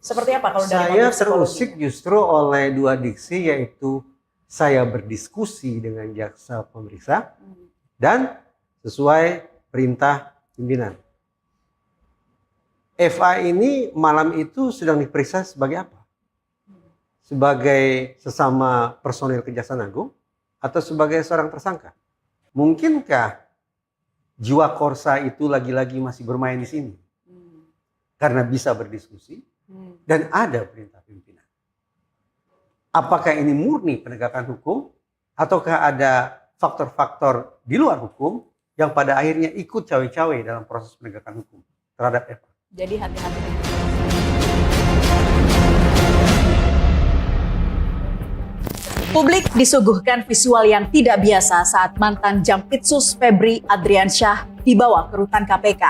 Seperti apa kalau dari Saya motif terusik psikologi? justru oleh dua diksi, yaitu saya berdiskusi dengan jaksa pemeriksa dan sesuai perintah pimpinan. FA ini malam itu sedang diperiksa sebagai apa? Sebagai sesama personil Kejaksaan Agung atau sebagai seorang tersangka? Mungkinkah jiwa korsa itu lagi-lagi masih bermain di sini? Karena bisa berdiskusi dan ada perintah pimpinan. Apakah ini murni penegakan hukum ataukah ada faktor-faktor di luar hukum yang pada akhirnya ikut cawe-cawe dalam proses penegakan hukum terhadap FA? Jadi hati-hati. Publik disuguhkan visual yang tidak biasa saat mantan Jampitsus Febri Adriansyah dibawa ke rutan KPK.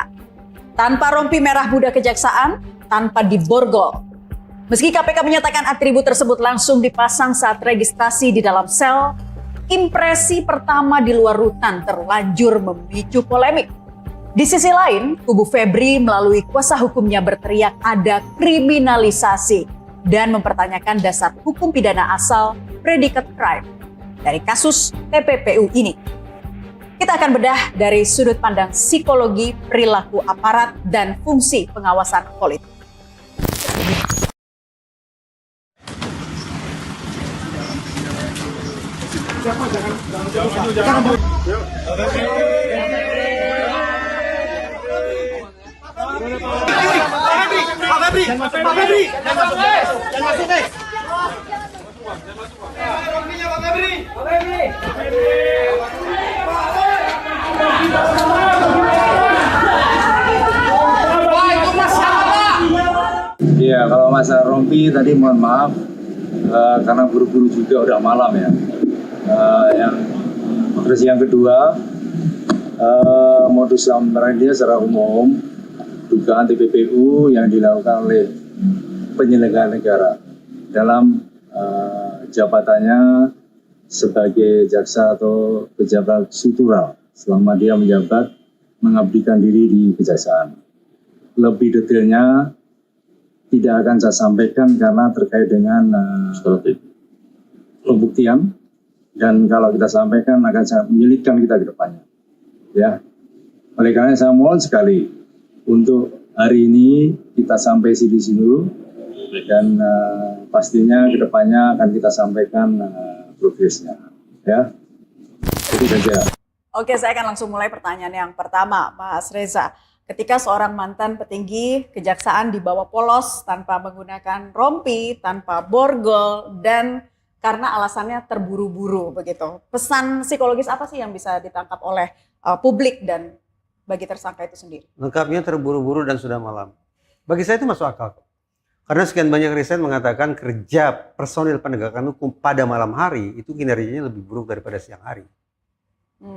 Tanpa rompi merah muda kejaksaan, tanpa diborgol. Meski KPK menyatakan atribut tersebut langsung dipasang saat registrasi di dalam sel, impresi pertama di luar rutan terlanjur memicu polemik. Di sisi lain, kubu Febri melalui kuasa hukumnya berteriak ada kriminalisasi dan mempertanyakan dasar hukum pidana asal predicate crime dari kasus TPPU ini. Kita akan bedah dari sudut pandang psikologi, perilaku aparat, dan fungsi pengawasan politik. Iya, kalau masalah rompi tadi mohon maaf karena buru-buru juga udah malam ya. Terus yang kedua, modus operandi secara umum dugaan TPPU yang dilakukan oleh penyelenggara negara dalam jabatannya sebagai jaksa atau pejabat struktural selama dia menjabat mengabdikan diri di kejaksaan. Lebih detailnya tidak akan saya sampaikan karena terkait dengan pembuktian, dan kalau kita sampaikan akan saya menyulitkan kita ke depannya. Ya, oleh karena saya mohon sekali untuk hari ini kita sampai sini dulu dan pastinya ke depannya akan kita sampaikan progresnya. Ya, itu saja. Oke, saya akan langsung mulai pertanyaan yang pertama, Mas Reza. Ketika seorang mantan petinggi kejaksaan dibawa polos tanpa menggunakan rompi, tanpa borgol, dan karena alasannya terburu-buru begitu. Pesan psikologis apa sih yang bisa ditangkap oleh publik dan bagi tersangka itu sendiri? Lengkapnya terburu-buru dan sudah malam. Bagi saya itu masuk akal. Karena sekian banyak riset mengatakan kerja personil penegakan hukum pada malam hari itu kinerjanya lebih buruk daripada siang hari.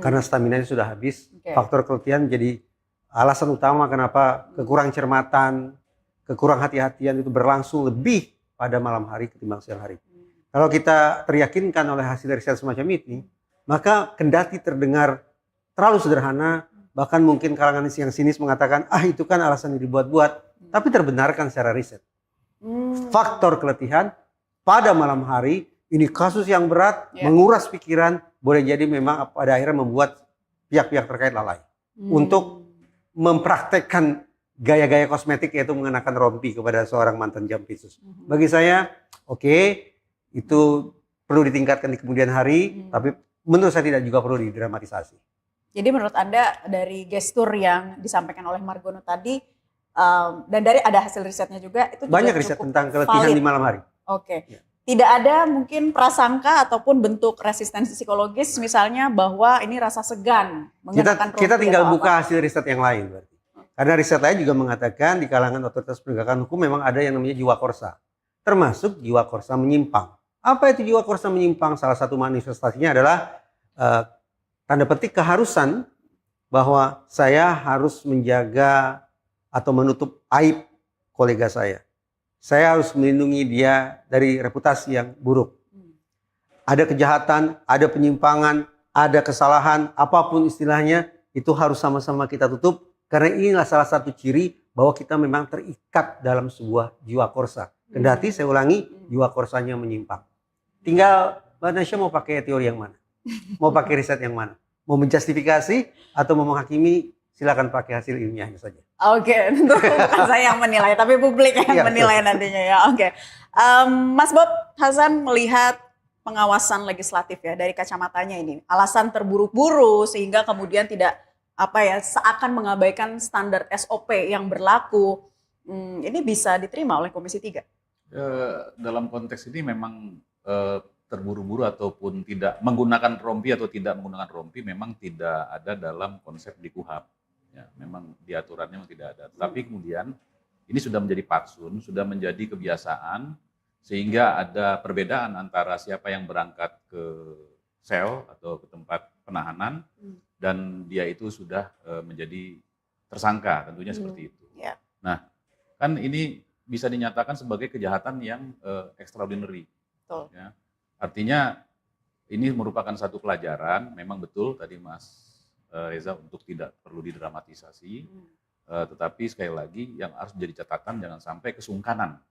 Karena stamina-nya sudah habis, faktor keletihan menjadi alasan utama kenapa kekurang cermatan, kekurang hati-hatian itu berlangsung lebih pada malam hari ketimbang siang hari. Kalau kita teryakinkan oleh hasil riset semacam ini, maka kendati terdengar terlalu sederhana, bahkan mungkin kalangan yang sinis mengatakan, itu kan alasan yang dibuat-buat, tapi terbenarkan secara riset. Faktor keletihan pada malam hari, ini kasus yang berat, menguras pikiran, boleh jadi memang pada akhirnya membuat pihak-pihak terkait lalai. Untuk mempraktekkan gaya-gaya kosmetik, yaitu mengenakan rompi kepada seorang mantan Jampitsus. Bagi saya, itu perlu ditingkatkan di kemudian hari, tapi menurut saya tidak juga perlu didramatisasi. Jadi menurut Anda dari gestur yang disampaikan oleh Margono tadi, dan dari ada hasil risetnya juga, itu banyak juga riset cukup tentang keletihan valid di malam hari. Ya. Tidak ada mungkin prasangka ataupun bentuk resistensi psikologis misalnya bahwa ini rasa segan mengenakan rompi. Kita tinggal buka hasil riset yang lain berarti. Karena riset lain juga mengatakan di kalangan otoritas penegakan hukum memang ada yang namanya jiwa korsa. Termasuk jiwa korsa menyimpang. Apa itu jiwa korsa menyimpang? Salah satu manifestasinya adalah tanda petik keharusan bahwa saya harus menjaga atau menutup aib kolega saya. Saya harus melindungi dia dari reputasi yang buruk. Ada kejahatan, ada penyimpangan, ada kesalahan, apapun istilahnya, itu harus sama-sama kita tutup. Karena inilah salah satu ciri bahwa kita memang terikat dalam sebuah jiwa korsa. Kendati saya ulangi, jiwa korsanya menyimpang. Tinggal Mbak Nasya mau pakai teori yang mana? Mau pakai riset yang mana? Mau menjustifikasi atau mau menghakimi, silakan pakai hasil ilmiahnya saja. Oke, tentu bukan saya yang menilai, tapi publik yang menilai nantinya ya. Oke, Mas Bob Hasan melihat pengawasan legislatif ya dari kacamatanya ini, alasan terburu-buru sehingga kemudian tidak seakan mengabaikan standar SOP yang berlaku. Ini bisa diterima oleh Komisi 3? Dalam konteks ini memang terburu-buru ataupun tidak menggunakan rompi atau tidak menggunakan rompi memang tidak ada dalam konsep di KUHAP. Ya, memang di aturannya memang tidak ada. Tapi kemudian ini sudah menjadi patsun, sudah menjadi kebiasaan sehingga ada perbedaan antara siapa yang berangkat ke sel atau ke tempat penahanan dan dia itu sudah menjadi tersangka, tentunya seperti itu. Yeah. Nah, kan ini bisa dinyatakan sebagai kejahatan yang extraordinary. Betul. Ya. Artinya ini merupakan satu pelajaran, memang betul tadi Mas Reza untuk tidak perlu didramatisasi, tetapi sekali lagi yang harus menjadi catatan jangan sampai kesungkanan.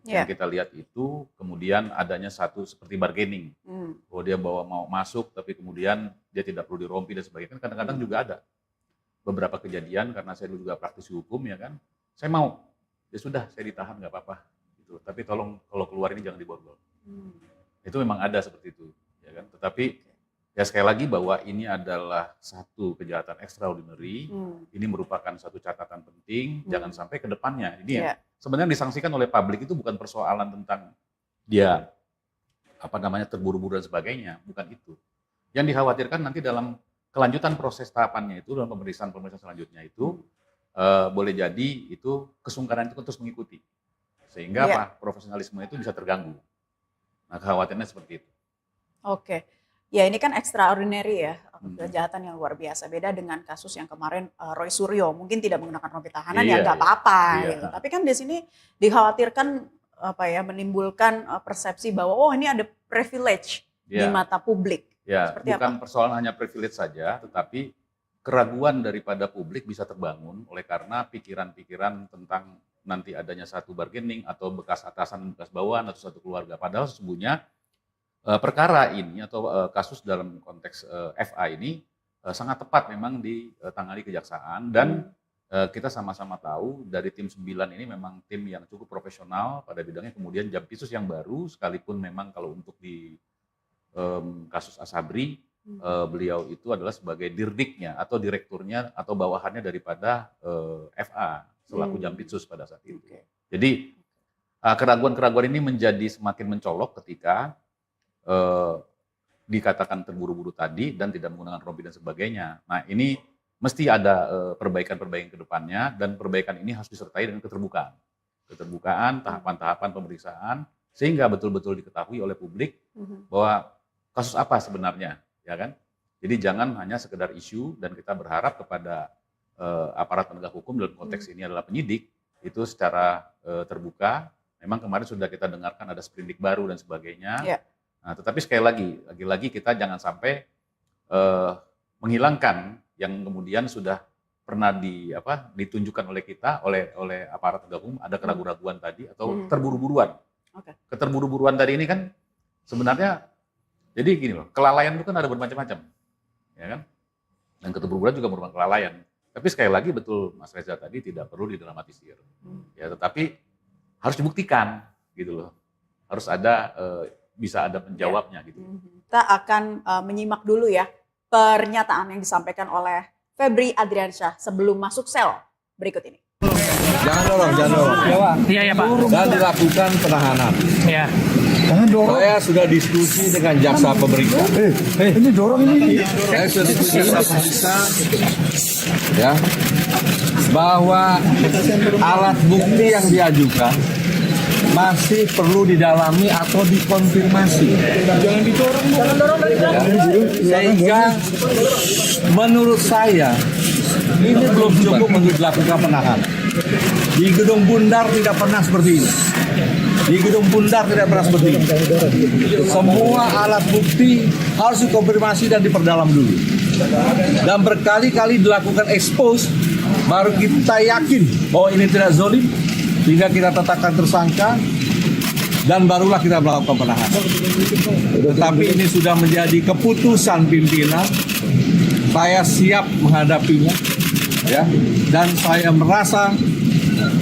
Yang kita lihat itu kemudian adanya satu seperti bargaining, bahwa dia mau masuk tapi kemudian dia tidak perlu dirompi dan sebagainya. Kadang-kadang juga ada beberapa kejadian karena saya dulu juga praktisi hukum ya kan, saya mau, ya sudah saya ditahan nggak apa-apa, gitu. Tapi tolong kalau keluar ini jangan diborgol. Itu memang ada seperti itu, ya kan. Tetapi ya sekali lagi bahwa ini adalah satu kejahatan extraordinary, ini merupakan satu catatan penting, jangan sampai ke depannya. Ini ya sebenarnya disangsikan oleh publik itu bukan persoalan tentang dia terburu-buru dan sebagainya, bukan itu. Yang dikhawatirkan nanti dalam kelanjutan proses tahapannya itu, dalam pemeriksaan selanjutnya itu, boleh jadi itu kesungkanan itu terus mengikuti. Sehingga profesionalisme itu bisa terganggu. Nah, kekhawatirannya seperti itu. Oke. Ya ini kan extraordinary ya, kejahatan yang luar biasa. Beda dengan kasus yang kemarin Roy Suryo, mungkin tidak menggunakan rompi tahanan ya nggak apa-apa. Gitu. Tapi kan di sini dikhawatirkan menimbulkan persepsi bahwa ini ada privilege di mata publik. Ya, seperti bukan persoalan hanya privilege saja, tetapi keraguan daripada publik bisa terbangun oleh karena pikiran-pikiran tentang nanti adanya satu bargaining atau bekas atasan, bekas bawahan atau satu keluarga. Padahal sesungguhnya perkara ini atau kasus dalam konteks FA ini sangat tepat memang ditangani kejaksaan dan kita sama-sama tahu dari tim 9 ini memang tim yang cukup profesional pada bidangnya. Kemudian Jampitsus yang baru sekalipun memang kalau untuk di kasus Asabri beliau itu adalah sebagai dirdiknya atau direkturnya atau bawahannya daripada FA selaku Jampitsus pada saat itu. Jadi keraguan-keraguan ini menjadi semakin mencolok ketika dikatakan terburu-buru tadi dan tidak menggunakan rompi dan sebagainya. Nah ini mesti ada perbaikan-perbaikan ke depannya dan perbaikan ini harus disertai dengan keterbukaan. Keterbukaan, tahapan-tahapan pemeriksaan sehingga betul-betul diketahui oleh publik bahwa kasus apa sebenarnya, ya kan? Jadi jangan hanya sekedar isu dan kita berharap kepada aparat penegak hukum dalam konteks ini adalah penyidik itu secara terbuka. Memang kemarin sudah kita dengarkan ada sprindik baru dan sebagainya. Nah, tetapi sekali lagi kita jangan sampai menghilangkan yang kemudian sudah pernah ditunjukkan oleh kita oleh aparat penegak hukum ada keraguan-keraguan tadi atau terburu-buruan. Keterburu-buruan tadi ini kan sebenarnya jadi gini loh, kelalaian itu kan ada bermacam-macam, ya kan? Dan keterburu-buruan juga merupakan kelalaian. Tapi sekali lagi betul Mas Reza tadi tidak perlu didramatisir, ya tetapi harus dibuktikan gitu loh, harus ada bisa ada penjawabnya gitu. Kita akan menyimak dulu ya pernyataan yang disampaikan oleh Febri Adriansyah sebelum masuk sel berikut ini. Jangan dorong. Iya Pak. Dan dilakukan penahanan. Iya. Jangan dorong. Saya sudah diskusi dengan jaksa pemeriksa. Ini dorong ini. Saya sudah diskusi dengan pemeriksa, ya, bahwa alat bukti yang diajukan masih perlu didalami atau dikonfirmasi. Jangan didorong. Sehingga menurut saya ini belum cukup untuk dilakukan penahanan. Di Gedung Bundar tidak pernah seperti ini. Di Gedung Bundar tidak pernah seperti ini. Semua alat bukti harus dikonfirmasi dan diperdalam dulu. Dan berkali-kali dilakukan expose baru kita yakin bahwa ini tidak zalim, sehingga kita tetapkan tersangka dan barulah kita melakukan penahanan. Tetapi ini sudah menjadi keputusan pimpinan. Saya siap menghadapinya, ya, dan saya merasa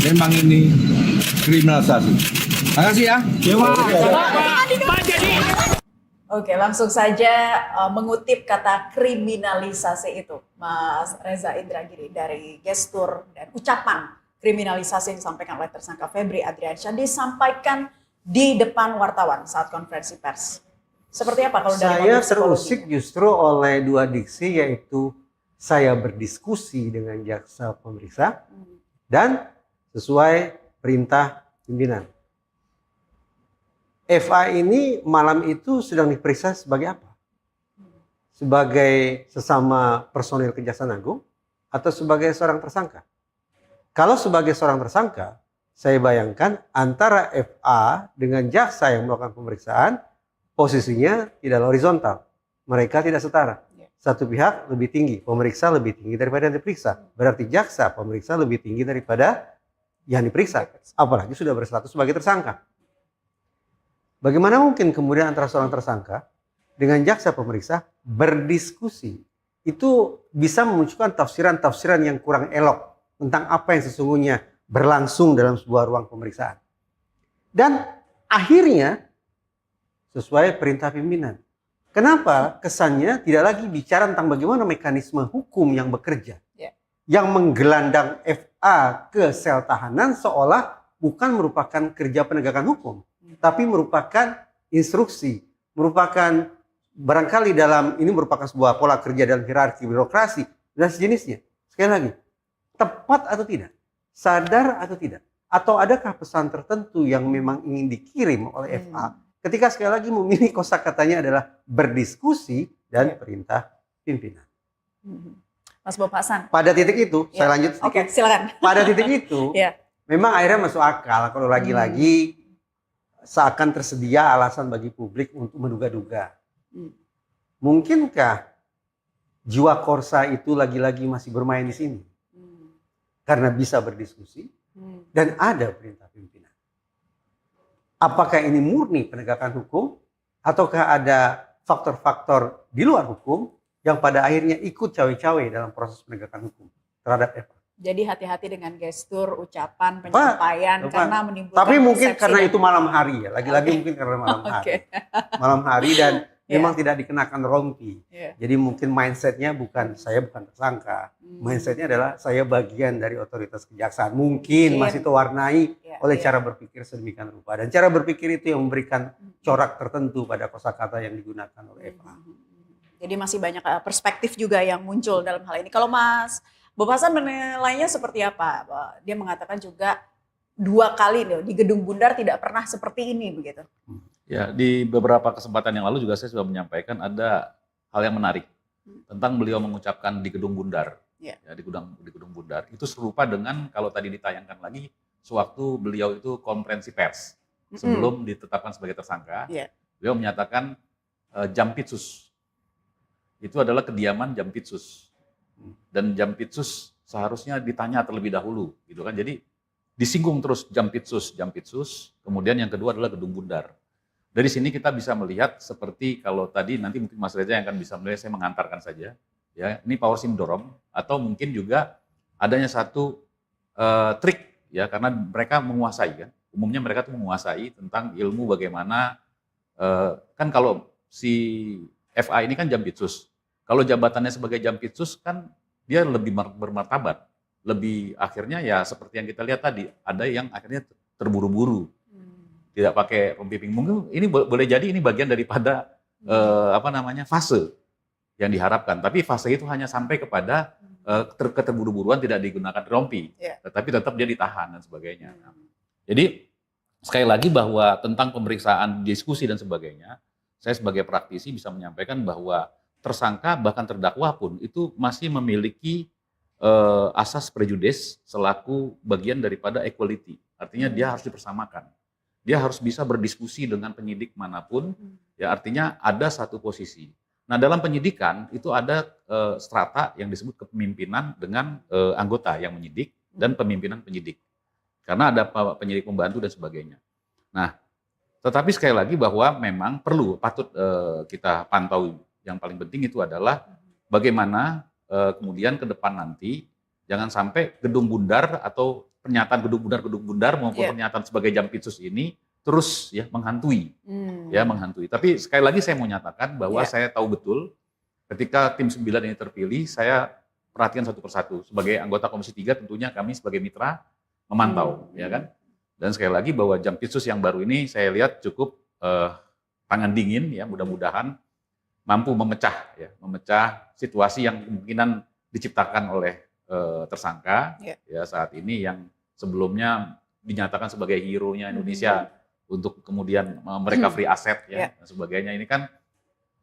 memang ini kriminalisasi. Terima kasih ya. Oke, langsung saja mengutip kata kriminalisasi itu, Mas Reza Indragiri, dari gestur dan ucapan kriminalisasi yang disampaikan oleh tersangka Febri Adriansyah disampaikan di depan wartawan saat konferensi pers. Seperti apa kalau dari Saya motif psikologi? terusik justru oleh dua diksi, yaitu saya berdiskusi dengan jaksa pemeriksa dan sesuai perintah pimpinan. FA ini malam itu sedang diperiksa sebagai apa? Sebagai sesama personil Kejaksaan Agung atau sebagai seorang tersangka? Kalau sebagai seorang tersangka, saya bayangkan antara FA dengan jaksa yang melakukan pemeriksaan posisinya tidak horizontal. Mereka tidak setara. Satu pihak lebih tinggi, pemeriksa lebih tinggi daripada yang diperiksa. Berarti jaksa pemeriksa lebih tinggi daripada yang diperiksa. Apalagi sudah berstatus sebagai tersangka. Bagaimana mungkin kemudian antara seorang tersangka dengan jaksa pemeriksa berdiskusi? Itu bisa memunculkan tafsiran-tafsiran yang kurang elok tentang apa yang sesungguhnya berlangsung dalam sebuah ruang pemeriksaan. Dan akhirnya sesuai perintah pimpinan. Kenapa kesannya tidak lagi bicara tentang bagaimana mekanisme hukum yang bekerja. Yang menggelandang FA ke sel tahanan seolah bukan merupakan kerja penegakan hukum. Tapi merupakan instruksi. Merupakan barangkali ini merupakan sebuah pola kerja dalam hierarki birokrasi dan sejenisnya. Sekali lagi, tepat atau tidak? Sadar atau tidak? Atau adakah pesan tertentu yang memang ingin dikirim oleh FA ketika sekali lagi memilih kosakatanya adalah berdiskusi dan perintah pimpinan? Mas Bob Hasan. Pada titik itu, saya lanjut sedikit. Oke, silakan. Pada titik itu, memang akhirnya masuk akal kalau lagi-lagi seakan tersedia alasan bagi publik untuk menduga-duga. Mungkinkah jiwa korsa itu lagi-lagi masih bermain di sini? Karena bisa berdiskusi dan ada perintah pimpinan. Apakah ini murni penegakan hukum ataukah ada faktor-faktor di luar hukum yang pada akhirnya ikut cawe-cawe dalam proses penegakan hukum terhadap FA? Jadi hati-hati dengan gestur, ucapan, penyampaian karena menimbulkan Tapi mungkin karena dan... itu malam hari ya, lagi-lagi mungkin karena malam hari. Malam hari dan memang tidak dikenakan rompi. Jadi mungkin mindsetnya saya bukan tersangka. Mindsetnya adalah saya bagian dari otoritas kejaksaan. Mungkin masih terwarnai oleh cara berpikir sedemikian rupa. Dan cara berpikir itu yang memberikan corak tertentu pada kosakata yang digunakan oleh FA. Jadi masih banyak perspektif juga yang muncul dalam hal ini. Kalau Mas Bob Hasan menilainya seperti apa? Dia mengatakan juga 2 kali nih, di Gedung Bundar tidak pernah seperti ini begitu. Ya, di beberapa kesempatan yang lalu juga saya sudah menyampaikan ada hal yang menarik tentang beliau mengucapkan di Gedung Bundar. Ya, di Gedung Bundar itu serupa dengan kalau tadi ditayangkan lagi sewaktu beliau itu konferensi pers sebelum ditetapkan sebagai tersangka. Beliau menyatakan Jampitsus itu adalah kediaman Jampitsus. Dan Jampitsus seharusnya ditanya terlebih dahulu, gitu kan? Jadi disinggung terus Jampitsus, kemudian yang kedua adalah Gedung Bundar. Dari sini kita bisa melihat seperti kalau tadi nanti mungkin Mas Reza yang akan bisa melihat, saya mengantarkan saja. Ya, ini power syndrome atau mungkin juga adanya satu trik ya karena mereka menguasai kan. Umumnya mereka tuh menguasai tentang ilmu bagaimana kan kalau si FA ini kan Jampitsus. Kalau jabatannya sebagai Jampitsus kan dia lebih bermartabat, lebih akhirnya ya seperti yang kita lihat tadi, ada yang akhirnya terburu-buru, tidak pakai rompi pink. Mungkin ini boleh jadi ini bagian daripada fase yang diharapkan. Tapi fase itu hanya sampai kepada keterburu-buruan tidak digunakan rompi, tetapi tetap dia ditahan dan sebagainya. Jadi sekali lagi bahwa tentang pemeriksaan, diskusi dan sebagainya, saya sebagai praktisi bisa menyampaikan bahwa tersangka bahkan terdakwa pun itu masih memiliki asas prejudice selaku bagian daripada equality. Artinya dia harus dipersamakan. Dia harus bisa berdiskusi dengan penyidik manapun, ya artinya ada satu posisi. Nah dalam penyidikan itu ada strata yang disebut kepemimpinan dengan anggota yang menyidik dan pemimpinan penyidik. Karena ada penyidik pembantu dan sebagainya. Nah, tetapi sekali lagi bahwa memang patut kita pantau. Yang paling penting itu adalah bagaimana kemudian ke depan nanti jangan sampai gedung bundar atau pernyataan gedung bundar maupun pernyataan sebagai Jampitsus ini terus ya menghantui. Tapi sekali lagi saya mau nyatakan bahwa saya tahu betul ketika tim 9 ini terpilih, saya perhatikan satu persatu. Sebagai anggota Komisi 3 tentunya kami sebagai mitra memantau, ya kan? Dan sekali lagi bahwa Jampitsus yang baru ini saya lihat cukup tangan dingin, ya, mudah-mudahan mampu memecah situasi yang kemungkinan diciptakan oleh tersangka ya saat ini yang sebelumnya dinyatakan sebagai hero-nya Indonesia untuk kemudian mereka free aset dan sebagainya. Ini kan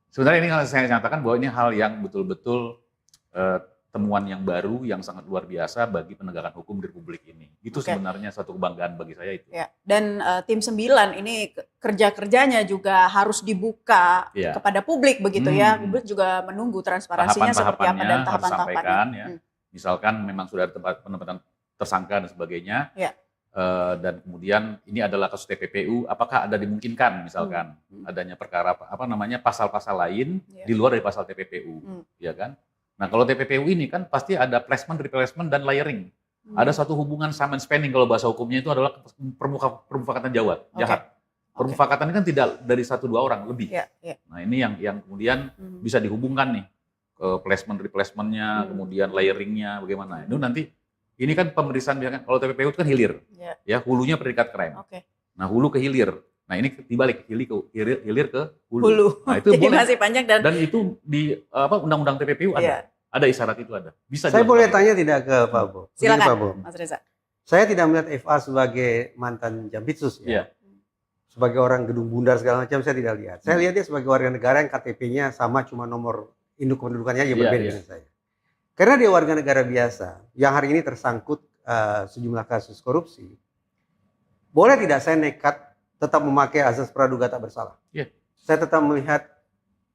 sebenarnya ini saya nyatakan bahwa ini hal yang betul-betul temuan yang baru yang sangat luar biasa bagi penegakan hukum di Republik ini. Itu sebenarnya suatu kebanggaan bagi saya itu. Ya. Dan tim 9 ini kerja-kerjanya juga harus dibuka kepada publik begitu ya. Publik juga menunggu transparansinya seperti apa dan tahapan-tahapannya. Misalkan memang sudah ada penempatan tersangka dan sebagainya. Dan kemudian ini adalah kasus TPPU, apakah ada dimungkinkan misalkan adanya perkara pasal-pasal lain di luar dari pasal TPPU, ya kan? Nah kalau TPPU ini kan pasti ada placement, replacement dan layering. Ada satu hubungan sum and spending kalau bahasa hukumnya itu adalah permufakatan jahat. Permufakatan ini kan tidak dari 1-2 orang lebih. Nah ini yang kemudian bisa dihubungkan nih ke placement, replacementnya, kemudian layeringnya bagaimana? Itu nanti. Ini kan pemeriksaan biasanya kalau TPPU itu kan hilir, ya hulunya predikat crime. Nah hulu ke hilir, nah ini dibalik hilir ke hulu. Nah itu boleh. Masih panjang dan itu di undang-undang TPPU ada isyarat itu ada. Bisa. Saya boleh tanya tidak ke Pak Bo? Silakan, Pak Bo. Mas Reza. Saya tidak melihat FA sebagai mantan Jampitsus ya. Sebagai orang gedung bundar segala macam saya tidak lihat. Saya lihat dia sebagai warga negara yang KTP-nya sama, cuma nomor induk kependudukannya aja berbeda dengan saya. Karena dia warga negara biasa yang hari ini tersangkut sejumlah kasus korupsi, boleh tidak saya nekat tetap memakai azas praduga tak bersalah? Saya tetap melihat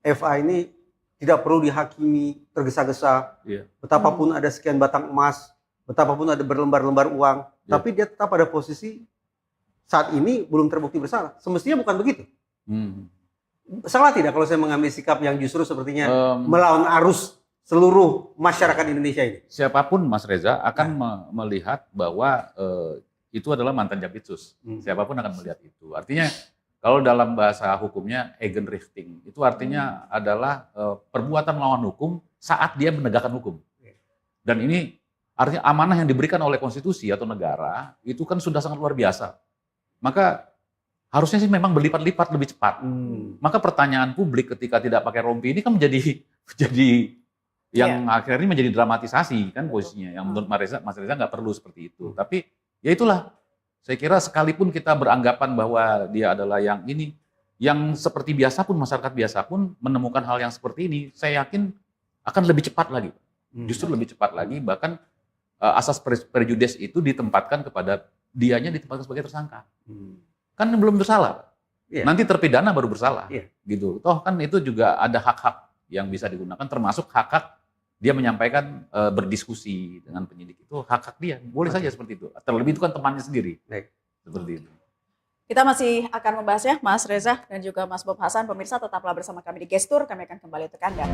FA ini tidak perlu dihakimi tergesa-gesa, betapapun ada sekian batang emas, betapapun ada berlembar-lembar uang, tapi dia tetap pada posisi saat ini belum terbukti bersalah. Semestinya bukan begitu. Salah tidak kalau saya mengambil sikap yang justru sepertinya melawan arus seluruh masyarakat Indonesia ini? Siapapun Mas Reza akan melihat bahwa itu adalah mantan Jampitsus. Siapapun akan melihat itu. Artinya kalau dalam bahasa hukumnya Eigenrichting, itu artinya adalah perbuatan melawan hukum saat dia menegakkan hukum. Dan ini artinya amanah yang diberikan oleh konstitusi atau negara itu kan sudah sangat luar biasa. Maka harusnya sih memang berlipat-lipat lebih cepat. Maka pertanyaan publik ketika tidak pakai rompi ini kan menjadi yang akhirnya menjadi dramatisasi kan posisinya. Yang menurut Mas Reza nggak perlu seperti itu. Tapi ya itulah, saya kira sekalipun kita beranggapan bahwa dia adalah yang ini, yang seperti biasa pun, masyarakat biasa pun menemukan hal yang seperti ini, saya yakin akan lebih cepat lagi. Justru lebih cepat lagi, bahkan asas prejudice itu ditempatkan kepada dianya ditempatkan sebagai tersangka. Kan belum bersalah. Nanti terpidana baru bersalah. Gitu. Toh kan itu juga ada hak-hak yang bisa digunakan, termasuk hak-hak dia menyampaikan berdiskusi dengan penyidik, itu hak-hak dia, boleh saja seperti itu. Terlebih itu kan temannya sendiri. Seperti itu. Kita masih akan membahasnya, Mas Reza dan juga Mas Bob Hasan. Pemirsa tetaplah bersama kami di Gestur, kami akan kembali untuk Anda.